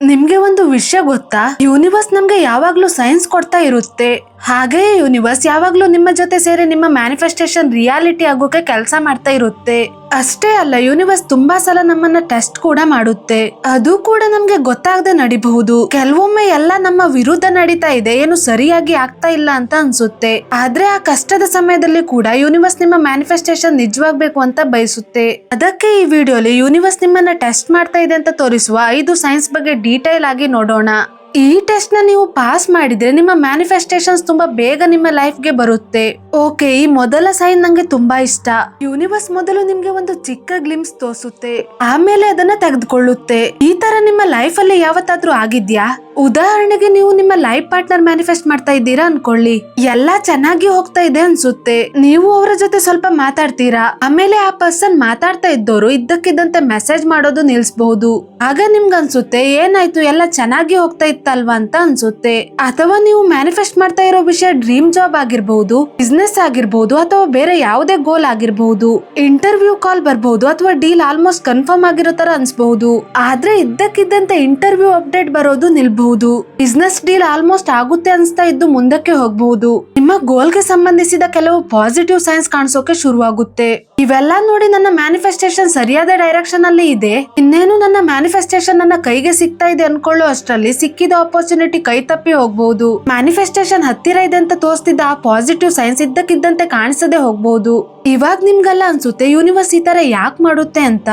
ನಿಮ್ಗೆ ಒಂದು ವಿಷಯ ಗೊತ್ತಾ, ಯೂನಿವರ್ಸ್ ನಮ್ಗೆ ಯಾವಾಗ್ಲೂ ಸೈನ್ಸ್ ಕೊಡ್ತಾ ಇರುತ್ತೆ. ಹಾಗೆಯೇ ಯೂನಿವರ್ಸ್ ಯಾವಾಗ್ಲೂ ನಿಮ್ಮ ಜೊತೆ ಸೇರಿ ನಿಮ್ಮ ಮ್ಯಾನಿಫೆಸ್ಟೇಷನ್ ರಿಯಾಲಿಟಿ ಆಗೋಕೆ ಕೆಲಸ ಮಾಡ್ತಾ ಇರುತ್ತೆ. ಅಷ್ಟೇ ಅಲ್ಲ, ಯೂನಿವರ್ಸ್ ತುಂಬಾ ಸಲ ನಮ್ಮನ್ನ ಟೆಸ್ಟ್ ಕೂಡ ಮಾಡುತ್ತೆ. ಅದು ಕೂಡ ನಮ್ಗೆ ಗೊತ್ತಾಗದೆ ನಡಿಬಹುದು. ಕೆಲವೊಮ್ಮೆ ಎಲ್ಲ ನಮ್ಮ ವಿರುದ್ಧ ನಡೀತಾ ಇದೆ, ಏನು ಸರಿಯಾಗಿ ಆಗ್ತಾ ಇಲ್ಲ ಅಂತ ಅನ್ಸುತ್ತೆ. ಆದ್ರೆ ಆ ಕಷ್ಟದ ಸಮಯದಲ್ಲಿ ಕೂಡ ಯೂನಿವರ್ಸ್ ನಿಮ್ಮ ಮ್ಯಾನಿಫೆಸ್ಟೇಷನ್ ನಿಜವಾಗ್ಬೇಕು ಅಂತ ಬಯಸುತ್ತೆ. ಅದಕ್ಕೆ ಈ ವಿಡಿಯೋಲಿ ಯೂನಿವರ್ಸ್ ನಿಮ್ಮನ್ನ ಟೆಸ್ಟ್ ಮಾಡ್ತಾ ಇದೆ ಅಂತ ತೋರಿಸುವ 5 ಸೈನ್ಸ್ ಬಗ್ಗೆ ಡೀಟೇಲ್ ಆಗಿ ನೋಡೋಣ. ಈ ಟೆಸ್ಟ್ ನ ನೀವು ಪಾಸ್ ಮಾಡಿದ್ರೆ ನಿಮ್ಮ ಮ್ಯಾನಿಫೆಸ್ಟೇಷನ್ಸ್ ತುಂಬಾ ಬೇಗ ನಿಮ್ಮ ಲೈಫ್ ಗೆ ಬರುತ್ತೆ. ಓಕೆ, ಈ ಮೊದಲ ಸೈನ್ ನಂಗೆ ತುಂಬಾ ಇಷ್ಟ. ಯೂನಿವರ್ಸ್ ಮೊದಲು ನಿಮ್ಗೆ ಒಂದು ಚಿಕ್ಕ ಗ್ಲಿಮ್ಸ್ ತೋರಿಸುತ್ತೆ, ಆಮೇಲೆ ಅದನ್ನ ತೆಗೆದುಕೊಳ್ಳುತ್ತೆ. ಈ ತರ ನಿಮ್ಮ ಲೈಫ್ ಅಲ್ಲಿ ಯಾವತ್ತಾದ್ರೂ ಆಗಿದ್ಯಾ? ಉದಾಹರಣೆಗೆ ನೀವು ನಿಮ್ಮ ಲೈಫ್ ಪಾರ್ಟ್ನರ್ ಮ್ಯಾನಿಫೆಸ್ಟ್ ಮಾಡ್ತಾ ಇದ್ದೀರಾ ಅನ್ಕೊಳ್ಳಿ. ಎಲ್ಲಾ ಚೆನ್ನಾಗಿ ಹೋಗ್ತಾ ಇದೆ ಅನ್ಸುತ್ತೆ. ನೀವು ಅವರ ಜೊತೆ ಸ್ವಲ್ಪ ಮಾತಾಡ್ತೀರಾ, ಆಮೇಲೆ ಆ ಪರ್ಸನ್ ಮಾತಾಡ್ತಾ ಇದ್ದವರು ಇದ್ದಕ್ಕಿದ್ದಂತೆ ಮೆಸೇಜ್ ಮಾಡೋದು ನಿಲ್ಸಬಹುದು. ಆಗ ನಿಮ್ಗೆ ಅನ್ಸುತ್ತೆ, ಏನಾಯ್ತು, ಎಲ್ಲ ಚೆನ್ನಾಗಿ ಹೋಗ್ತಾ ಇತ್ತಲ್ವಾ ಅಂತ ಅನ್ಸುತ್ತೆ. ಅಥವಾ ನೀವು ಮ್ಯಾನಿಫೆಸ್ಟ್ ಮಾಡ್ತಾ ಇರೋ ವಿಷಯ ಡ್ರೀಮ್ ಜಾಬ್ ಆಗಿರ್ಬಹುದು, ಬಿಸ್ನೆಸ್ ಆಗಿರ್ಬಹುದು, ಅಥವಾ ಬೇರೆ ಯಾವುದೇ ಗೋಲ್ ಆಗಿರ್ಬಹುದು. ಇಂಟರ್ವ್ಯೂ ಕಾಲ್ ಬರ್ಬಹುದು, ಅಥವಾ ಡೀಲ್ ಆಲ್ಮೋಸ್ಟ್ ಕನ್ಫರ್ಮ್ ಆಗಿರೋ ತರ ಅನ್ಸಬಹುದು. ಆದ್ರೆ ಇದ್ದಕ್ಕಿದ್ದಂತೆ ಇಂಟರ್ವ್ಯೂ ಅಪ್ಡೇಟ್ ಬರೋದು ನಿಲ್ಬಹುದು. ಬಿಸ್ನೆಸ್ ಡೀಲ್ ಆಲ್ಮೋಸ್ಟ್ ಆಗುತ್ತೆ ಅನ್ಸ್ತಾ ಇದ್ದು ಮುಂದಕ್ಕೆ ಹೋಗಬಹುದು. ನಿಮ್ಮ ಗೋಲ್ಗೆ ಸಂಬಂಧಿಸಿದ ಕೆಲವು ಪಾಸಿಟಿವ್ ಸೈನ್ಸ್ ಕಾಣಿಸೋಕೆ ಶುರುವಾಗುತ್ತೆ. ಇವೆಲ್ಲ ನೋಡಿ ನನ್ನ ಮ್ಯಾನಿಫೆಸ್ಟೇಷನ್ ಸರಿಯಾದ ಡೈರೆಕ್ಷನ್ ಅಲ್ಲಿ ಇದೆ, ಇನ್ನೇನು ನನ್ನ ಮ್ಯಾನಿಫೆಸ್ಟೇಷನ್ ನನ್ನ ಕೈಗೆ ಸಿಗ್ತಾ ಇದೆ ಅನ್ಕೊಳ್ಳೋ ಅಷ್ಟರಲ್ಲಿ ಸಿಕ್ಕಿದ ಆಪರ್ಚುನಿಟಿ ಕೈ ತಪ್ಪಿ ಹೋಗ್ಬಹುದು. ಮ್ಯಾನಿಫೆಸ್ಟೇಷನ್ ಹತ್ತಿರ ಇದೆ ಅಂತ ತೋರಿಸ್ತಿದ್ದ ಆ ಪಾಸಿಟಿವ್ ಸೈನ್ಸ್ ಇದ್ದಕ್ಕಿದ್ದಂತೆ ಕಾಣಿಸದೆ ಹೋಗ್ಬಹುದು. ಇವಾಗ ನಿಮ್ಗೆಲ್ಲ ಅನ್ಸುತ್ತೆ, ಯೂನಿವರ್ಸ್ ಈ ತರ ಯಾಕೆ ಮಾಡುತ್ತೆ ಅಂತ.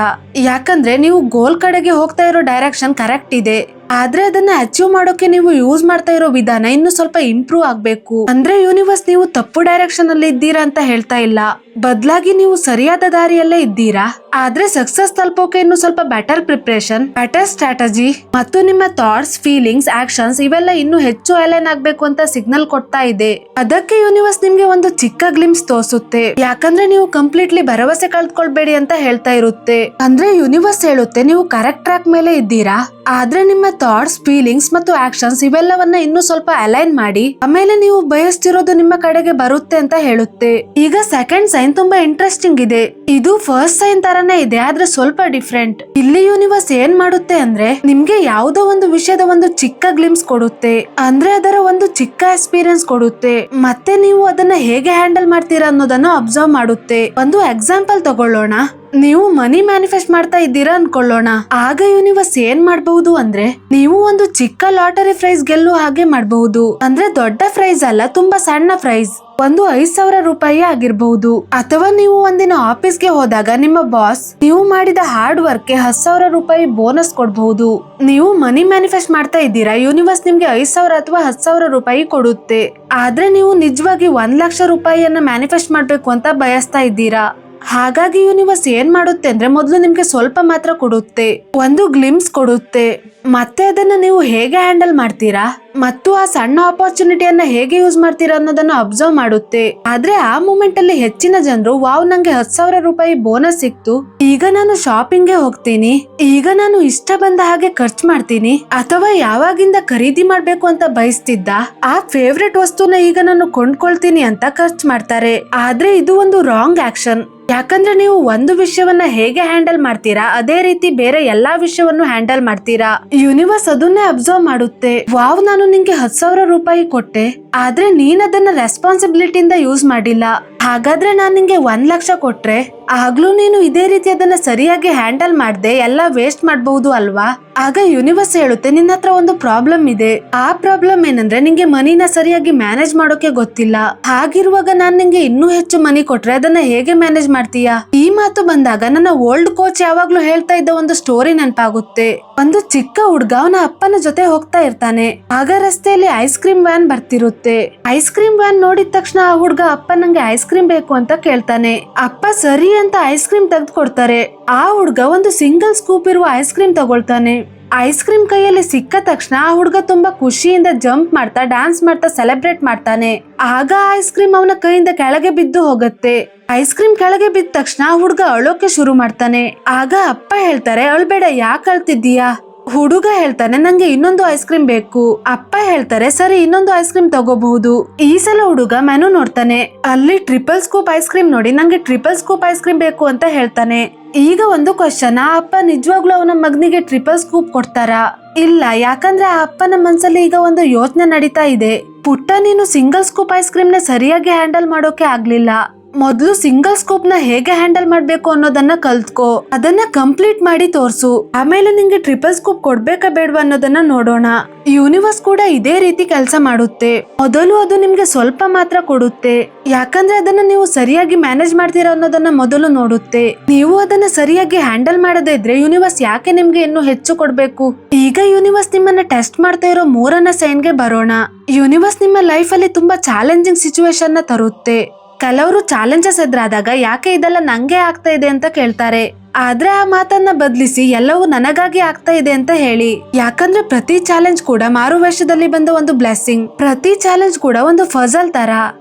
ಯಾಕಂದ್ರೆ ನೀವು ಗೋಲ್ ಕಡೆಗೆ ಹೋಗ್ತಾ ಇರೋ ಡೈರೆಕ್ಷನ್ ಕರೆಕ್ಟ್ ಇದೆ, ಆದ್ರೆ ಅದನ್ನ ಅಚೀವ್ ಮಾಡೋಕೆ ನೀವು ಯೂಸ್ ಮಾಡ್ತಾ ಇರೋ ವಿಧಾನ ಇನ್ನು ಸ್ವಲ್ಪ ಇಂಪ್ರೂವ್ ಆಗ್ಬೇಕು. ಅಂದ್ರೆ ಯೂನಿವರ್ಸ್ ನೀವು ತಪ್ಪು ಡೈರೆಕ್ಷನ್ ಅಲ್ಲಿ ಇದ್ದೀರಾ ಅಂತ ಹೇಳ್ತಾ ಇಲ್ಲ, ಬದಲಾಗಿ ನೀವು ಸರಿಯಾದ ದಾರಿಯಲ್ಲೇ ಇದ್ದೀರಾ. ಆದ್ರೆ ಸಕ್ಸಸ್ ತಲುಪೋಕೆ ಇನ್ನು ಸ್ವಲ್ಪ ಬೆಟರ್ ಪ್ರಿಪರೇಷನ್, ಬೆಟರ್ ಸ್ಟ್ರಾಟಜಿ ಮತ್ತು ನಿಮ್ಮ ಥಾಟ್ಸ್, ಫೀಲಿಂಗ್ಸ್, ಆಕ್ಷನ್ಸ್ ಇವೆಲ್ಲ ಇನ್ನು ಹೆಚ್ಚು ಅಲೈನ್ ಆಗ್ಬೇಕು ಅಂತ ಸಿಗ್ನಲ್ ಕೊಡ್ತಾ ಇದೆ. ಅದಕ್ಕೆ ಯೂನಿವರ್ಸ್ ನಿಮ್ಗೆ ಒಂದು ಚಿಕ್ಕ ಗ್ಲಿಮ್ಸ್ ತೋರಿಸುತ್ತೆ. ಯಾಕಂದ್ರೆ ನೀವು ಕಂಪ್ಲೀಟ್ಲಿ ಭರವಸೆ ಕಳ್ಕೊಳ್ಬೇಡಿ ಅಂತ ಹೇಳ್ತಾ ಇರುತ್ತೆ. ಅಂದ್ರೆ ಯೂನಿವರ್ಸ್ ಹೇಳುತ್ತೆ, ನೀವು ಕರೆಕ್ಟ್ ಟ್ರ್ಯಾಕ್ ಮೇಲೆ ಇದ್ದೀರಾ, ಆದ್ರೆ ನಿಮ್ಮ ಥಾಟ್ಸ್, ಫೀಲಿಂಗ್ಸ್ ಮತ್ತು ಆಕ್ಷನ್ಸ್ ಇವೆಲ್ಲವನ್ನ ಇನ್ನು ಸ್ವಲ್ಪ ಅಲೈನ್ ಮಾಡಿ, ಆಮೇಲೆ ನೀವು ಬಯಸ್ತಿರೋದು ನಿಮ್ಮ ಕಡೆಗೆ ಬರುತ್ತೆ ಅಂತ ಹೇಳುತ್ತೆ. ಈಗ ಸೆಕೆಂಡ್ ಸೈನ್ ತುಂಬಾ ಇಂಟ್ರೆಸ್ಟಿಂಗ್ ಇದೆ. ಇದು ಫಸ್ಟ್ ಸೈನ್ ತರನೇ ಇದೆ, ಆದ್ರೆ ಸ್ವಲ್ಪ ಡಿಫ್ರೆಂಟ್. ಇಲ್ಲಿ ಯೂನಿವರ್ಸ್ ಏನ್ ಮಾಡುತ್ತೆ ಅಂದ್ರೆ, ನಿಮ್ಗೆ ಯಾವುದೋ ಒಂದು ವಿಷಯದ ಒಂದು ಚಿಕ್ಕ ಗ್ಲಿಮ್ಸ್ ಕೊಡುತ್ತೆ, ಅಂದ್ರೆ ಅದರ ಒಂದು ಚಿಕ್ಕ ಎಕ್ಸ್ಪೀರಿಯನ್ಸ್ ಕೊಡುತ್ತೆ. ಮತ್ತೆ ನೀವು ಅದನ್ನ ಹೇಗೆ ಹ್ಯಾಂಡಲ್ ಮಾಡ್ತೀರಾ ಅನ್ನೋದನ್ನ ಅಬ್ಸರ್ವ್ ಮಾಡುತ್ತೆ. ಒಂದು ಎಕ್ಸಾಂಪಲ್ ತಗೊಳ್ಳೋಣ. ನೀವು ಮನಿ ಮ್ಯಾನಿಫೆಸ್ಟ್ ಮಾಡ್ತಾ ಇದ್ದೀರಾ ಅನ್ಕೊಳ್ಳೋಣ. ಆಗ ಯೂನಿವರ್ಸ್ ಏನ್ ಮಾಡಬಹುದು ಅಂದ್ರೆ, ನೀವು ಒಂದು ಚಿಕ್ಕ ಲಾಟರಿ ಪ್ರೈಸ್ ಗೆಲ್ಲುವ ಹಾಗೆ ಮಾಡಬಹುದು. ಅಂದ್ರೆ ದೊಡ್ಡ ಪ್ರೈಸ್ ಅಲ್ಲ, ತುಂಬಾ ಸಣ್ಣ ಪ್ರೈಸ್, ಒಂದು 5,000 ರೂಪಾಯಿ ಆಗಿರ್ಬಹುದು. ಅಥವಾ ನೀವು ಒಂದಿನ ಆಫೀಸ್ಗೆ ಹೋದಾಗ ನಿಮ್ಮ ಬಾಸ್ ನೀವು ಮಾಡಿದ ಹಾರ್ಡ್ ವರ್ಕ್ ಗೆ 10,000 ರೂಪಾಯಿ ಬೋನಸ್ ಕೊಡಬಹುದು. ನೀವು ಮನಿ ಮ್ಯಾನಿಫೆಸ್ಟ್ ಮಾಡ್ತಾ ಇದ್ದೀರಾ, ಯೂನಿವರ್ಸ್ ನಿಮ್ಗೆ 5,000 ಅಥವಾ 10,000 ರೂಪಾಯಿ ಕೊಡುತ್ತೆ. ಆದ್ರೆ ನೀವು ನಿಜವಾಗಿ 1,00,000 ರೂಪಾಯಿಯನ್ನ ಮ್ಯಾನಿಫೆಸ್ಟ್ ಮಾಡ್ಬೇಕು ಅಂತ ಬಯಸ್ತಾ ಇದ್ದೀರಾ. ಹಾಗಾಗಿ ಯೂನಿವರ್ಸ್ ಏನ್ ಮಾಡುತ್ತೆ ಅಂದ್ರೆ, ಮೊದಲು ನಿಮ್ಗೆ ಸ್ವಲ್ಪ ಮಾತ್ರ ಕೊಡುತ್ತೆ, ಒಂದು ಗ್ಲಿಮ್ಸ್ ಕೊಡುತ್ತೆ. ಮತ್ತೆ ಅದನ್ನ ನೀವು ಹೇಗೆ ಹ್ಯಾಂಡಲ್ ಮಾಡ್ತೀರಾ ಮತ್ತು ಆ ಸಣ್ಣ ಆಪರ್ಚುನಿಟಿಯನ್ನ ಹೇಗೆ ಯೂಸ್ ಮಾಡ್ತೀರಾ ಅನ್ನೋದನ್ನ ಅಬ್ಸರ್ವ್ ಮಾಡುತ್ತೆ. ಆದ್ರೆ ಆ ಮೂಮೆಂಟ್ ಅಲ್ಲಿ ಹೆಚ್ಚಿನ ಜನರು, ವಾವ್, ನಂಗೆ 10,000 ರೂಪಾಯಿ ಬೋನಸ್ ಸಿಕ್ತು, ಈಗ ನಾನು ಶಾಪಿಂಗ್ ಗೆ ಹೋಗ್ತೀನಿ, ಈಗ ನಾನು ಇಷ್ಟ ಬಂದ ಹಾಗೆ ಖರ್ಚು ಮಾಡ್ತೀನಿ, ಅಥವಾ ಯಾವಾಗಿಂದ ಖರೀದಿ ಮಾಡ್ಬೇಕು ಅಂತ ಬಯಸ್ತಿದ್ದ ಆ ಫೇವ್ರೆಟ್ ವಸ್ತುನ ಈಗ ನಾನು ಕೊಂಡ್ಕೊಳ್ತೀನಿ ಅಂತ ಖರ್ಚು ಮಾಡ್ತಾರೆ. ಆದ್ರೆ ಇದು ಒಂದು ರಾಂಗ್ ಆಕ್ಷನ್. ಯಾಕಂದ್ರೆ ನೀವು ಒಂದು ವಿಷಯವನ್ನ ಹೇಗೆ ಹ್ಯಾಂಡಲ್ ಮಾಡ್ತೀರಾ, ಅದೇ ರೀತಿ ಬೇರೆ ಎಲ್ಲಾ ವಿಷಯವನ್ನು ಹ್ಯಾಂಡಲ್ ಮಾಡ್ತೀರಾ. ಯೂನಿವರ್ಸ್ ಅದನ್ನೇ ಅಬ್ಸರ್ವ್ ಮಾಡುತ್ತೆ. ವಾವ್, ನಾನು ನಿಂಗೆ 10,000 ರೂಪಾಯಿ ಕೊಟ್ಟೆ, ಆದ್ರೆ ನೀನ್ ಅದನ್ನ ರೆಸ್ಪಾನ್ಸಿಬಿಲಿಟಿಯಿಂದ ಯೂಸ್ ಮಾಡಿಲ್ಲ. ಹಾಗಾದ್ರೆ ನಾನ್ ನಿಂಗೆ 1,00,000 ಕೊಟ್ರೆ ಆಗ್ಲೂ ನೀನು ಇದೇ ರೀತಿ ಅದನ್ನ ಸರಿಯಾಗಿ ಹ್ಯಾಂಡಲ್ ಮಾಡ್ದೆ ಎಲ್ಲ ವೇಸ್ಟ್ ಮಾಡಬಹುದು ಅಲ್ವಾ. ಆಗ ಯೂನಿವರ್ಸ್ ಹೇಳುತ್ತೆ, ನಿನ್ನ ಹತ್ರ ಒಂದು ಪ್ರಾಬ್ಲಮ್ ಇದೆ. ಆ ಪ್ರಾಬ್ಲಮ್ ಏನಂದ್ರೆ, ನಿಂಗೆ ಮನಿನ ಸರಿಯಾಗಿ ಮ್ಯಾನೇಜ್ ಮಾಡೋಕೆ ಗೊತ್ತಿಲ್ಲ. ಹಾಗಿರುವಾಗ ನಾನ್ ನಿಂಗೆ ಇನ್ನೂ ಹೆಚ್ಚು ಮನಿ ಕೊಟ್ರೆ ಅದನ್ನ ಹೇಗೆ ಮ್ಯಾನೇಜ್ ಮಾಡ್ತೀಯಾ? ಈ ಮಾತು ಬಂದಾಗ ನನ್ನ ಓಲ್ಡ್ ಕೋಚ್ ಯಾವಾಗ್ಲೂ ಹೇಳ್ತಾ ಇದ್ದ ಒಂದು ಸ್ಟೋರಿ ನೆನಪಾಗುತ್ತೆ. ಒಂದು ಚಿಕ್ಕ ಹುಡ್ಗ ಅವನ ಅಪ್ಪನ ಜೊತೆ ಹೋಗ್ತಾ ಇರ್ತಾನೆ. ಆಗ ರಸ್ತೆಯಲ್ಲಿ ಐಸ್ ಕ್ರೀಮ್ ವ್ಯಾನ್ ಬರ್ತಿರುತ್ತೆ. ಐಸ್ ಕ್ರೀಮ್ ವ್ಯಾನ್ ನೋಡಿದ ತಕ್ಷಣ ಆ ಹುಡ್ಗ, ಅಪ್ಪ ನಂಗೆ ಐಸ್ ಕ್ರೀಮ್ ಬೇಕು ಅಂತ ಕೇಳ್ತಾನೆ. ಅಪ್ಪ ಸರಿ ಅಂತ ಐಸ್ ಕ್ರೀಮ್ ತೆಗೆದು ಕೊಡ್ತಾರೆ. ಆ ಹುಡ್ಗ ಒಂದು ಸಿಂಗಲ್ ಸ್ಕೂಪ್ ಇರುವ ಐಸ್ ಕ್ರೀಮ್ ತಗೊಳ್ತಾನೆ. ಐಸ್ ಕ್ರೀಮ್ ಕೈಯಲ್ಲಿ ಸಿಕ್ಕ ತಕ್ಷಣ ಆ ಹುಡ್ಗ ತುಂಬಾ ಖುಷಿಯಿಂದ ಜಂಪ್ ಮಾಡ್ತಾ, ಡ್ಯಾನ್ಸ್ ಮಾಡ್ತಾ ಸೆಲೆಬ್ರೇಟ್ ಮಾಡ್ತಾನೆ. ಆಗ ಐಸ್ ಕ್ರೀಮ್ ಅವನ ಕೈಯಿಂದ ಕೆಳಗೆ ಬಿದ್ದು ಹೋಗುತ್ತೆ. ಐಸ್ ಕ್ರೀಮ್ ಕೆಳಗೆ ಬಿದ್ದ ತಕ್ಷಣ ಆ ಹುಡ್ಗ ಅಳೋಕೆ ಶುರು ಮಾಡ್ತಾನೆ. ಆಗ ಅಪ್ಪ ಹೇಳ್ತಾರೆ, ಅಳ್ಬೇಡ, ಯಾಕೆ ಅಳ್ತಿದ್ದೀಯಾ? ಹುಡುಗ ಹೇಳ್ತಾನೆ, ನಂಗೆ ಇನ್ನೊಂದು ಐಸ್ ಕ್ರೀಮ್ ಬೇಕು. ಅಪ್ಪ ಹೇಳ್ತಾರೆ, ಸರಿ, ಇನ್ನೊಂದು ಐಸ್ ಕ್ರೀಮ್ ತಗೋಬಹುದು. ಈ ಸಲ ಹುಡುಗ ಮೆನು ನೋಡ್ತಾನೆ, ಅಲ್ಲಿ ಟ್ರಿಪಲ್ ಸ್ಕೂಪ್ ಐಸ್ ಕ್ರೀಮ್ ನೋಡಿ ನಂಗೆ ಟ್ರಿಪಲ್ ಸ್ಕೂಪ್ ಐಸ್ ಕ್ರೀಮ್ ಬೇಕು ಅಂತ ಹೇಳ್ತಾನೆ. ಈಗ ಒಂದು ಕ್ವಶನ್, ಆ ಅಪ್ಪ ನಿಜವಾಗ್ಲೂ ಅವನ ಮಗನಿಗೆ ಟ್ರಿಪಲ್ ಸ್ಕೂಪ್ ಕೊಡ್ತಾರಾ? ಇಲ್ಲ, ಯಾಕಂದ್ರೆ ಆ ಅಪ್ಪನ ಮನ್ಸಲ್ಲಿ ಈಗ ಒಂದು ಯೋಚನೆ ನಡೀತಾ ಇದೆ. ಪುಟ್ಟ, ನೀನು ಸಿಂಗಲ್ ಸ್ಕೂಪ್ ಐಸ್ ಕ್ರೀಮ್ ನ ಸರಿಯಾಗಿ ಹ್ಯಾಂಡಲ್ ಮಾಡೋಕೆ ಆಗ್ಲಿಲ್ಲ. ಮೊದ್ಲು ಸಿಂಗಲ್ ಸ್ಕೂಪ್ ನ ಹೇಗೆ ಹ್ಯಾಂಡಲ್ ಮಾಡ್ಬೇಕು ಅನ್ನೋದನ್ನ ಕಲ್ತ್ಕೋ, ಅದನ್ನ ಕಂಪ್ಲೀಟ್ ಮಾಡಿ ತೋರ್ಸು. ಆಮೇಲೆ ನಿಂಗೆ ಟ್ರಿಪಲ್ ಸ್ಕೂಪ್ ಕೊಡ್ಬೇಕಾ ಬೇಡವಾ ಅನ್ನೋದನ್ನ ನೋಡೋಣ. ಯೂನಿವರ್ಸ್ ಕೂಡ ಇದೇ ರೀತಿ ಕೆಲಸ ಮಾಡುತ್ತೆ. ಮೊದಲು ಅದು ನಿಮ್ಗೆ ಸ್ವಲ್ಪ ಮಾತ್ರ ಕೊಡುತ್ತೆ, ಯಾಕಂದ್ರೆ ಅದನ್ನ ನೀವು ಸರಿಯಾಗಿ ಮ್ಯಾನೇಜ್ ಮಾಡ್ತೀರಾ ಅನ್ನೋದನ್ನ ಮೊದಲು ನೋಡುತ್ತೆ. ನೀವು ಅದನ್ನ ಸರಿಯಾಗಿ ಹ್ಯಾಂಡಲ್ ಮಾಡದೇ ಇದ್ರೆ ಯೂನಿವರ್ಸ್ ಯಾಕೆ ನಿಮ್ಗೆ ಇನ್ನೂ ಹೆಚ್ಚು ಕೊಡ್ಬೇಕು? ಈಗ ಯೂನಿವರ್ಸ್ ನಿಮ್ಮನ್ನ ಟೆಸ್ಟ್ ಮಾಡ್ತಾ ಇರೋ 3ನೇ ಸೈನ್ಗೆ ಬರೋಣ. ಯೂನಿವರ್ಸ್ ನಿಮ್ಮ ಲೈಫ್ ಅಲ್ಲಿ ತುಂಬಾ ಚಾಲೆಂಜಿಂಗ್ ಸಿಚುವೇಶನ್ ನ ತರುತ್ತೆ. ಕೆಲವರು ಚಾಲೆಂಜಸ್ ಎದುರಾದಾಗ ಯಾಕೆ ಇದೆಲ್ಲ ನಂಗೆ ಆಗ್ತಾ ಇದೆ ಅಂತ ಕೇಳ್ತಾರೆ. ಆದ್ರೆ ಆ ಮಾತನ್ನ ಬದಲಿಸಿ ಎಲ್ಲವೂ ನನಗಾಗಿ ಆಗ್ತಾ ಇದೆ ಅಂತ ಹೇಳಿ. ಯಾಕಂದ್ರೆ ಪ್ರತಿ ಚಾಲೆಂಜ್ ಕೂಡ ಮಾರುವೇಷದಲ್ಲಿ ಬಂದ ಒಂದು ಬ್ಲೆಸ್ಸಿಂಗ್. ಪ್ರತಿ ಚಾಲೆಂಜ್ ಕೂಡ ಒಂದು ಫಜಲ್ ತರ.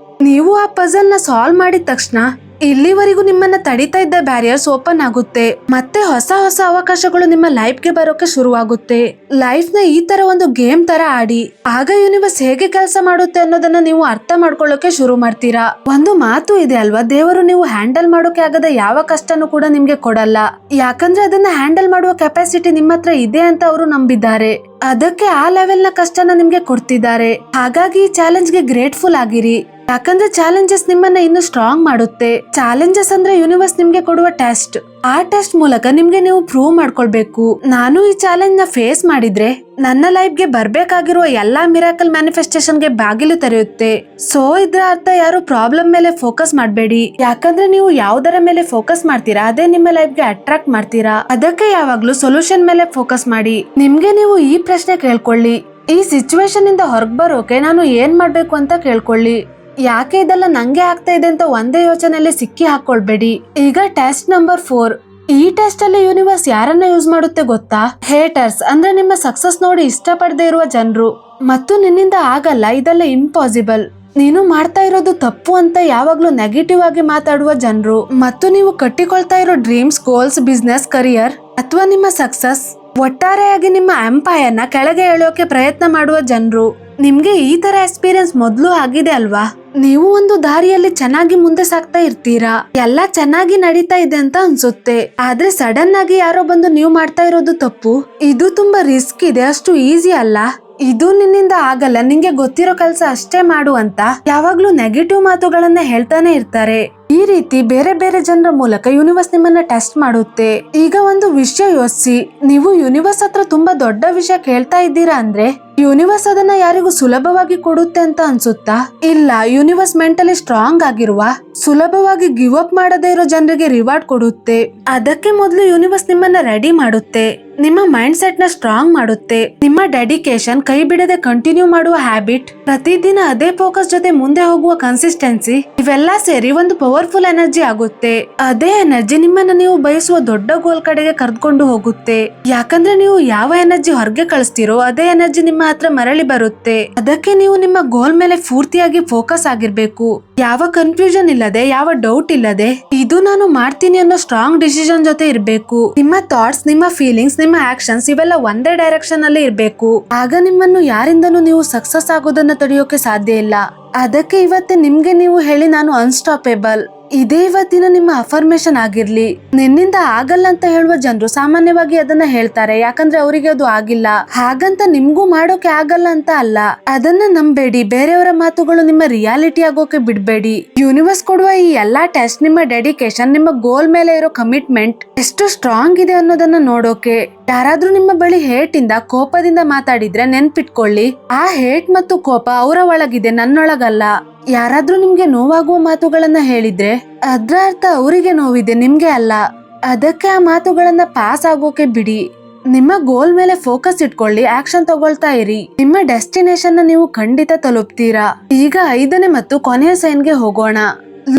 ನೀವು ಆ ಪಜಲ್ ನ ಸಾಲ್ವ್ ಮಾಡಿದ ತಕ್ಷಣ ಇಲ್ಲಿವರೆಗೂ ನಿಮ್ಮನ್ನ ತಡಿತಾ ಇದ್ದ ಬ್ಯಾರಿಯರ್ಸ್ ಓಪನ್ ಆಗುತ್ತೆ. ಮತ್ತೆ ಹೊಸ ಹೊಸ ಅವಕಾಶಗಳು ನಿಮ್ಮ ಲೈಫ್ ಗೆ ಬರೋಕೆ ಶುರುವಾಗುತ್ತೆ. ಲೈಫ್ ನ ಈ ತರ ಒಂದು ಗೇಮ್ ತರ ಆಡಿ, ಆಗ ಯೂನಿವರ್ಸ್ ಹೇಗೆ ಕೆಲಸ ಮಾಡುತ್ತೆ ಅನ್ನೋದನ್ನ ನೀವು ಅರ್ಥ ಮಾಡ್ಕೊಳ್ಳೋಕೆ ಶುರು ಮಾಡ್ತೀರಾ. ಒಂದು ಮಾತು ಇದೆ ಅಲ್ವಾ, ದೇವರು ನೀವು ಹ್ಯಾಂಡಲ್ ಮಾಡೋಕೆ ಆಗದ ಯಾವ ಕಷ್ಟನೂ ಕೂಡ ನಿಮ್ಗೆ ಕೊಡಲ್ಲ. ಯಾಕಂದ್ರೆ ಅದನ್ನ ಹ್ಯಾಂಡಲ್ ಮಾಡುವ ಕೆಪಾಸಿಟಿ ನಿಮ್ಮ ಹತ್ರ ಇದೆ ಅಂತ ಅವರು ನಂಬಿದ್ದಾರೆ. ಅದಕ್ಕೆ ಆ ಲೆವೆಲ್ ನ ಕಷ್ಟನ ನಿಮ್ಗೆ ಕೊಡ್ತಿದ್ದಾರೆ. ಹಾಗಾಗಿ ಈ ಚಾಲೆಂಜ್ ಗೆ ಗ್ರೇಟ್ಫುಲ್ ಆಗಿರಿ. ಯಾಕಂದ್ರೆ ಚಾಲೆಂಜಸ್ ನಿಮ್ಮನ್ನ ಇನ್ನು ಸ್ಟ್ರಾಂಗ್ ಮಾಡುತ್ತೆ. ಚಾಲೆಂಜಸ್ ಅಂದ್ರೆ ಯೂನಿವರ್ಸ್ ನಿಮ್ಗೆ ಕೊಡುವ ಟೆಸ್ಟ್. ಆ ಟೆಸ್ಟ್ ಮೂಲಕ ನಿಮ್ಗೆ ನೀವು ಪ್ರೂವ್ ಮಾಡ್ಕೊಳ್ಬೇಕು. ನಾನು ಈ ಚಾಲೆಂಜ್ ನ ಫೇಸ್ ಮಾಡಿದ್ರೆ ನನ್ನ ಲೈಫ್ ಗೆ ಬರ್ಬೇಕಾಗಿರುವ ಎಲ್ಲಾ ಮಿರಾಕಲ್ ಮ್ಯಾನಿಫೆಸ್ಟೇಷನ್ ಗೆ ಬಾಗಿಲು ತೆರೆಯುತ್ತೆ. ಸೊ ಇದ್ರ ಅರ್ಥ ಯಾರು ಪ್ರಾಬ್ಲಮ್ ಮೇಲೆ ಫೋಕಸ್ ಮಾಡ್ಬೇಡಿ. ಯಾಕಂದ್ರೆ ನೀವು ಯಾವ್ದರ ಮೇಲೆ ಫೋಕಸ್ ಮಾಡ್ತೀರಾ ಅದೇ ನಿಮ್ಮ ಲೈಫ್ ಗೆ ಅಟ್ರಾಕ್ಟ್ ಮಾಡ್ತೀರಾ. ಅದಕ್ಕೆ ಯಾವಾಗ್ಲೂ ಸೊಲ್ಯೂಷನ್ ಮೇಲೆ ಫೋಕಸ್ ಮಾಡಿ. ನಿಮ್ಗೆ ನೀವು ಈ ಪ್ರಶ್ನೆ ಕೇಳ್ಕೊಳ್ಳಿ, ಈ ಸಿಚುವೇಶನ್ ಇಂದ ಹೊರಗ್ ಬರೋಕೆ ನಾನು ಏನ್ ಮಾಡ್ಬೇಕು ಅಂತ ಕೇಳ್ಕೊಳ್ಳಿ. ಯಾಕೆ ಇದೆಲ್ಲ ನಂಗೆ ಆಗ್ತಾ ಇದೆ ಅಂತ ಒಂದೇ ಯೋಚನೆಯಲ್ಲಿ ಸಿಕ್ಕಿ ಹಾಕೊಳ್ಬೇಡಿ. ಈಗ ಟೆಸ್ಟ್ ನಂಬರ್ 4. ಈ ಟೆಸ್ಟ್ ಅಲ್ಲಿ ಯೂನಿವರ್ಸ್ ಯಾರನ್ನ ಯೂಸ್ ಮಾಡುತ್ತೆ ಗೊತ್ತಾ? ಹೇಟರ್ಸ್, ಅಂದ್ರೆ ನಿಮ್ಮ ಸಕ್ಸಸ್ ನೋಡಿ ಇಷ್ಟಪಡದೆ ಇರುವ ಜನರು. ಮತ್ತು ನಿನ್ನಿಂದ ಆಗಲ್ಲ, ಇದೆಲ್ಲ ಇಂಪಾಸಿಬಲ್, ನೀನು ಮಾಡ್ತಾ ಇರೋದು ತಪ್ಪು ಅಂತ ಯಾವಾಗ್ಲೂ ನೆಗೆಟಿವ್ ಆಗಿ ಮಾತಾಡುವ ಜನರು. ಮತ್ತು ನೀವು ಕಟ್ಟಿಕೊಳ್ತಾ ಇರೋ ಡ್ರೀಮ್ಸ್, ಗೋಲ್ಸ್, ಬಿಸ್ನೆಸ್, ಕರಿಯರ್ ಅಥವಾ ನಿಮ್ಮ ಸಕ್ಸಸ್, ಒಟ್ಟಾರೆಯಾಗಿ ನಿಮ್ಮ ಎಂಪೈರ್ ನ ಕೆಳಗೆ ಎಳೆಯೋಕೆ ಪ್ರಯತ್ನ ಮಾಡುವ ಜನರು. ನಿಮ್ಗೆ ಈ ತರ ಎಕ್ಸ್ಪೀರಿಯನ್ಸ್ ಮೊದ್ಲು ಆಗಿದೆ ಅಲ್ವಾ? ನೀವು ಒಂದು ದಾರಿಯಲ್ಲಿ ಚೆನ್ನಾಗಿ ಮುಂದೆ ಸಾಗ್ತಾ ಇರ್ತೀರಾ, ಎಲ್ಲ ಚೆನ್ನಾಗಿ ನಡೀತಾ ಇದೆ ಅಂತ ಅನ್ಸುತ್ತೆ. ಆದ್ರೆ ಸಡನ್ ಆಗಿ ಯಾರೋ ಬಂದು ನೀವು ಮಾಡ್ತಾ ಇರೋದು ತಪ್ಪು, ಇದು ತುಂಬಾ ರಿಸ್ಕ್ ಇದೆ, ಅಷ್ಟು ಈಸಿ ಅಲ್ಲ, ಇದು ನಿನ್ನಿಂದ ಆಗಲ್ಲ, ನಿಂಗೆ ಗೊತ್ತಿರೋ ಕೆಲಸ ಅಷ್ಟೇ ಮಾಡು ಅಂತ ಯಾವಾಗ್ಲೂ ನೆಗೆಟಿವ್ ಮಾತುಗಳನ್ನ ಹೇಳ್ತಾನೆ ಇರ್ತಾರೆ. ಈ ರೀತಿ ಬೇರೆ ಬೇರೆ ಜನರ ಮೂಲಕ ಯೂನಿವರ್ಸ್ ನಿಮ್ಮನ್ನ ಟೆಸ್ಟ್ ಮಾಡುತ್ತೆ. ಈಗ ಒಂದು ವಿಷಯ ಯೋಚಿಸಿ, ನೀವು ಯೂನಿವರ್ಸ್ ಹತ್ರ ತುಂಬಾ ದೊಡ್ಡ ವಿಷಯ ಕೇಳ್ತಾ ಇದ್ದೀರಾ ಅಂದ್ರೆ ಯೂನಿವರ್ಸ್ ಅದನ್ನ ಯಾರಿಗೂ ಸುಲಭವಾಗಿ ಕೊಡುತ್ತೆ ಅಂತ ಅನ್ಸುತ್ತಾ? ಇಲ್ಲ, ಯೂನಿವರ್ಸ್ ಮೆಂಟಲಿ ಸ್ಟ್ರಾಂಗ್ ಆಗಿರುವ, ಸುಲಭವಾಗಿ ಗಿವ್ ಅಪ್ ಮಾಡದೇ ಇರೋ ಜನರಿಗೆ ರಿವಾರ್ಡ್ ಕೊಡುತ್ತೆ. ಅದಕ್ಕೆ ಮೊದಲು ಯೂನಿವರ್ಸ್ ನಿಮ್ಮನ್ನ ರೆಡಿ ಮಾಡುತ್ತೆ, ನಿಮ್ಮ ಮೈಂಡ್ ಸೆಟ್ ನ ಸ್ಟ್ರಾಂಗ್ ಮಾಡುತ್ತೆ. ನಿಮ್ಮ ಡೆಡಿಕೇಶನ್, ಕೈ ಬಿಡದೆ ಕಂಟಿನ್ಯೂ ಮಾಡುವ ಹ್ಯಾಬಿಟ್, ಪ್ರತಿದಿನ ಅದೇ ಫೋಕಸ್ ಜೊತೆ ಮುಂದೆ ಹೋಗುವ ಕನ್ಸಿಸ್ಟೆನ್ಸಿ, ಇವೆಲ್ಲ ಸೇರಿ ಒಂದು ಪವರ್ಫುಲ್ ಎನರ್ಜಿ ಆಗುತ್ತೆ. ಅದೇ ಎನರ್ಜಿ ನಿಮ್ಮನ್ನ ನೀವು ಬಯಸುವ ದೊಡ್ಡ ಗೋಲ್ ಕಡೆಗೆ ಕರೆದುಕೊಂಡು ಹೋಗುತ್ತೆ. ಯಾಕಂದ್ರೆ ನೀವು ಯಾವ ಎನರ್ಜಿ ಹೊರಗೆ ಕಳಿಸ್ತೀರೋ ಅದೇ ಎನರ್ಜಿ ನಿಮ್ಮ ಹತ್ರ ಮರಳಿ ಬರುತ್ತೆ. ಅದಕ್ಕೆ ನೀವು ನಿಮ್ಮ ಗೋಲ್ ಮೇಲೆ ಪೂರ್ತಿಯಾಗಿ ಫೋಕಸ್ ಆಗಿರ್ಬೇಕು. ಯಾವ ಕನ್ಫ್ಯೂಷನ್ ಇಲ್ಲದೆ, ಯಾವ ಡೌಟ್ ಇಲ್ಲದೆ, ಇದು ನಾನು ಮಾಡ್ತೀನಿ ಅನ್ನೋ ಸ್ಟ್ರಾಂಗ್ ಡಿಸಿಷನ್ ಜೊತೆ ಇರ್ಬೇಕು. ನಿಮ್ಮ ಥಾಟ್ಸ್, ನಿಮ್ಮ ಫೀಲಿಂಗ್ಸ್, ನಿಮ್ಮ ಆಕ್ಷನ್ಸ್ ಇವೆಲ್ಲ ಒಂದೇ ಡೈರೆಕ್ಷನ್ ಅಲ್ಲಿ ಇರ್ಬೇಕು. ಆಗ ನಿಮ್ಮನ್ನು ಯಾರಿಂದನೂ ನೀವು ಸಕ್ಸಸ್ ಆಗೋದನ್ನ ತಡೆಯೋಕೆ ಸಾಧ್ಯ ಇಲ್ಲ. ಅದಕ್ಕೆ ಇವತ್ತೇ ನಿಮ್ಗೆ ನೀವು ಹೇಳಿ, ನಾನು ಅನ್ಸ್ಟಾಪೇಬಲ್. ಇದೇ ಇವತ್ತಿನ ನಿಮ್ಮ ಅಫರ್ಮೇಶನ್ ಆಗಿರ್ಲಿ. ನಿನ್ನಿಂದ ಆಗಲ್ಲ ಅಂತ ಹೇಳುವ ಜನರು ಸಾಮಾನ್ಯವಾಗಿ ಅದನ್ನ ಹೇಳ್ತಾರೆ, ಯಾಕಂದ್ರೆ ಅವರಿಗೆ ಅದು ಆಗಿಲ್ಲ. ಹಾಗಂತ ನಿಮ್ಗೂ ಮಾಡೋಕೆ ಆಗಲ್ಲ ಅಂತ ಅಲ್ಲ, ಅದನ್ನ ನಂಬೇಡಿ. ಬೇರೆಯವರ ಮಾತುಗಳು ನಿಮ್ಮ ರಿಯಾಲಿಟಿ ಆಗೋಕೆ ಬಿಡ್ಬೇಡಿ. ಯೂನಿವರ್ಸ್ ಕೊಡುವ ಈ ಎಲ್ಲಾ ಟೆಸ್ಟ್ ನಿಮ್ಮ ಡೆಡಿಕೇಶನ್, ನಿಮ್ಮ ಗೋಲ್ ಮೇಲೆ ಇರೋ ಕಮಿಟ್ಮೆಂಟ್ ಎಷ್ಟು ಸ್ಟ್ರಾಂಗ್ ಇದೆ ಅನ್ನೋದನ್ನ ನೋಡೋಕೆ. ಯಾರಾದ್ರೂ ನಿಮ್ಮ ಬಳಿ ಹೇಟ್ ಇಂದ, ಕೋಪದಿಂದ ಮಾತಾಡಿದ್ರೆ ನೆನ್ಪಿಟ್ಕೊಳ್ಳಿ, ಆ ಹೇಟ್ ಮತ್ತು ಕೋಪ ಅವರ ಒಳಗಿದೆ, ನನ್ನೊಳಗಲ್ಲ. ಯಾರಾದ್ರೂ ನಿಮ್ಗೆ ನೋವಾಗುವ ಮಾತುಗಳನ್ನ ಹೇಳಿದ್ರೆ ಅದ್ರ ಅರ್ಥ ಅವರಿಗೆ ನೋವಿದೆ, ನಿಮ್ಗೆ ಅಲ್ಲ. ಅದಕ್ಕೆ ಆ ಮಾತುಗಳನ್ನ ಪಾಸ್ ಆಗೋಕೆ ಬಿಡಿ. ನಿಮ್ಮ ಗೋಲ್ ಮೇಲೆ ಫೋಕಸ್ ಇಟ್ಕೊಳ್ಳಿ, ಆಕ್ಷನ್ ತಗೊಳ್ತಾ ಇರಿ. ನಿಮ್ಮ ಡೆಸ್ಟಿನೇಷನ್ ನೀವು ಖಂಡಿತ ತಲುಪ್ತೀರಾ. ಈಗ 5ನೇ ಮತ್ತು ಕೊನೆಯ ಸೈನ್ಗೆ ಹೋಗೋಣ.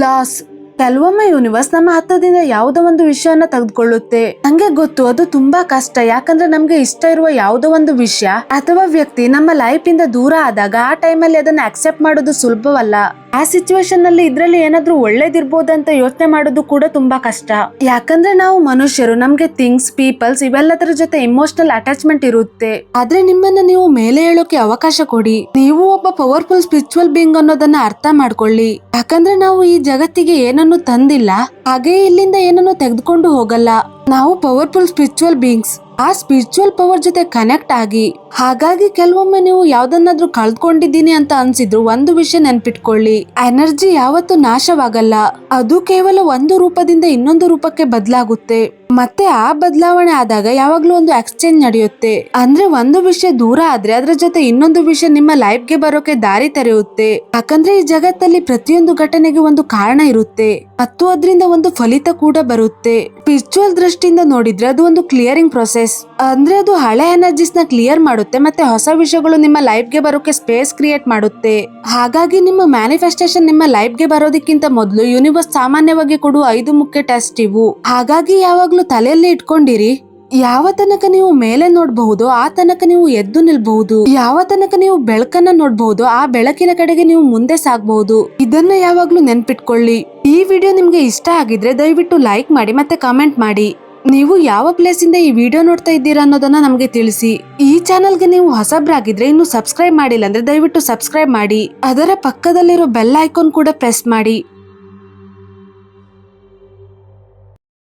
ಲಾಸ್. ಕೆಲವೊಮ್ಮೆ ಯೂನಿವರ್ಸ್ ನಮ್ಮ ಹತ್ತದಿಂದ ಯಾವುದೋ ಒಂದು ವಿಷಯವನ್ನ ತೆಗೆದುಕೊಳ್ಳುತ್ತೆ. ನಂಗೆ ಗೊತ್ತು, ಅದು ತುಂಬಾ ಕಷ್ಟ. ಯಾಕಂದ್ರೆ ನಮ್ಗೆ ಇಷ್ಟ ಇರುವ ಯಾವುದೋ ಒಂದು ವಿಷಯ ಅಥವಾ ವ್ಯಕ್ತಿ ನಮ್ಮ ಲೈಫ್ ಇಂದ ದೂರ ಆದಾಗ ಆ ಟೈಮಲ್ಲಿ ಅದನ್ನ ಅಕ್ಸೆಪ್ಟ್ ಮಾಡೋದು ಸುಲಭವಲ್ಲ. ಆ ಸಿಚುವೇಶನ್ ನಲ್ಲಿ ಇದ್ರಲ್ಲಿ ಏನಾದ್ರೂ ಒಳ್ಳೇದಿರ್ಬೋದಂತ ಯೋಚನೆ ಮಾಡೋದು ಕೂಡ ತುಂಬಾ ಕಷ್ಟ. ಯಾಕಂದ್ರೆ ನಾವು ಮನುಷ್ಯರು, ನಮ್ಗೆ ಥಿಂಗ್ಸ್, ಪೀಪಲ್ಸ್ ಇವೆಲ್ಲದರ ಜೊತೆ ಇಮೋಷನಲ್ ಅಟ್ಯಾಚ್ಮೆಂಟ್ ಇರುತ್ತೆ. ಆದ್ರೆ ನಿಮ್ಮನ್ನ ನೀವು ಮೇಲೆ ಹೇಳೋಕೆ ಅವಕಾಶ ಕೊಡಿ. ನೀವು ಒಬ್ಬ ಪವರ್ಫುಲ್ ಸ್ಪಿರಿಚುವಲ್ ಬೀಯಿಂಗ್ ಅನ್ನೋದನ್ನ ಅರ್ಥ ಮಾಡ್ಕೊಳ್ಳಿ. ಯಾಕಂದ್ರೆ ನಾವು ಈ ಜಗತ್ತಿಗೆ ಏನನ್ನು ತಂದಿಲ್ಲ, ಹಾಗೆ ಇಲ್ಲಿಂದ ಏನನ್ನು ತೆಗೆದುಕೊಂಡು ಹೋಗಲ್ಲ. ನಾವು ಪವರ್ಫುಲ್ ಸ್ಪಿರಿಚುವಲ್ ಬೀಯಿಂಗ್ಸ್. ಆ ಸ್ಪಿರಿಚುವಲ್ ಪವರ್ ಜೊತೆ ಕನೆಕ್ಟ್ ಆಗಿ. ಹಾಗಾಗಿ ಕೆಲವೊಮ್ಮೆ ನೀವು ಯಾವ್ದನ್ನಾದ್ರೂ ಕಳ್ಕೊಂಡಿದ್ದೀನಿ ಅಂತ ಅನ್ಸಿದ್ರು ಒಂದು ವಿಷಯ ನೆನ್ಪಿಟ್ಕೊಳ್ಳಿ, ಎನರ್ಜಿ ಯಾವತ್ತೂ ನಾಶವಾಗಲ್ಲ. ಅದು ಕೇವಲ ಒಂದು ರೂಪದಿಂದ ಇನ್ನೊಂದು ರೂಪಕ್ಕೆ ಬದಲಾಗುತ್ತೆ. ಮತ್ತೆ ಆ ಬದಲಾವಣೆ ಆದಾಗ ಯಾವಾಗ್ಲೂ ಒಂದು ಎಕ್ಸ್ಚೇಂಜ್ ನಡೆಯುತ್ತೆ. ಅಂದ್ರೆ ಒಂದು ವಿಷಯ ದೂರ ಆದ್ರೆ ಅದ್ರ ಜೊತೆ ಇನ್ನೊಂದು ವಿಷಯ ನಿಮ್ಮ ಲೈಫ್ಗೆ ಬರೋಕೆ ದಾರಿ ತೆರೆಯುತ್ತೆ. ಯಾಕಂದ್ರೆ ಈ ಜಗತ್ತಲ್ಲಿ ಪ್ರತಿಯೊಂದು ಘಟನೆಗೆ ಒಂದು ಕಾರಣ ಇರುತ್ತೆ ಮತ್ತು ಅದರಿಂದ ಒಂದು ಫಲಿತ ಕೂಡ ಬರುತ್ತೆ. ಸ್ಪಿರಿಚುವಲ್ ದೃಷ್ಟಿಯಿಂದ ನೋಡಿದ್ರೆ ಅದು ಒಂದು ಕ್ಲಿಯರಿಂಗ್ ಪ್ರೊಸೆಸ್. ಅಂದ್ರೆ ಅದು ಹಳೆ ಎನರ್ಜೀಸ್ ನ ಕ್ಲಿಯರ್ ಮಾಡುತ್ತೆ ಮತ್ತೆ ಹೊಸ ವಿಷಯಗಳು ನಿಮ್ಮ ಲೈಫ್ಗೆ ಬರೋಕೆ ಸ್ಪೇಸ್ ಕ್ರಿಯೇಟ್ ಮಾಡುತ್ತೆ. ಹಾಗಾಗಿ ನಿಮ್ಮ ಮ್ಯಾನಿಫೆಸ್ಟೇಷನ್ ನಿಮ್ಮ ಲೈಫ್ಗೆ ಬರೋದಕ್ಕಿಂತ ಮೊದಲು ಯೂನಿವರ್ಸ್ ಸಾಮಾನ್ಯವಾಗಿ ಕೊಡುವ 5 ಮುಖ್ಯ ಟೆಸ್ಟ್ ಇವು. ಹಾಗಾಗಿ ಯಾವಾಗ್ಲೂ ತಲೆಯಲ್ಲಿ ಇಟ್ಕೊಂಡಿರಿ, ಯಾವ ತನಕ ನೀವು ಮೇಲೆ ನೋಡಬಹುದು ಆ ತನಕ ನೀವು ಎದ್ದು ನಿಲ್ಬಹುದು. ಯಾವ ತನಕ ನೀವು ಬೆಳಕನ್ನ ನೋಡಬಹುದು ಆ ಬೆಳಕಿನ ಕಡೆಗೆ ನೀವು ಮುಂದೆ ಸಾಗಬಹುದು. ಇದನ್ನ ಯಾವಾಗ್ಲೂ ನೆನ್ಪಿಟ್ಕೊಳ್ಳಿ. ಈ ವಿಡಿಯೋ ನಿಮ್ಗೆ ಇಷ್ಟ ಆಗಿದ್ರೆ ದಯವಿಟ್ಟು ಲೈಕ್ ಮಾಡಿ ಮತ್ತೆ ಕಮೆಂಟ್ ಮಾಡಿ. ನೀವು ಯಾವ ಪ್ಲೇಸ್ ಇಂದ ಈ ವಿಡಿಯೋ ನೋಡ್ತಾ ಇದ್ದೀರಾ ಅನ್ನೋದನ್ನ ನಮ್ಗೆ ತಿಳಿಸಿ. ಈ ಚಾನಲ್ಗೆ ನೀವು ಹೊಸಬ್ರಾಗಿದ್ರೆ ಇನ್ನು ಸಬ್ಸ್ಕ್ರೈಬ್ ಮಾಡಿಲ್ಲ ಅಂದ್ರೆ ದಯವಿಟ್ಟು ಸಬ್ಸ್ಕ್ರೈಬ್ ಮಾಡಿ. ಅದರ ಪಕ್ಕದಲ್ಲಿರೋ ಬೆಲ್ ಐಕಾನ್ ಕೂಡ ಪ್ರೆಸ್ ಮಾಡಿ.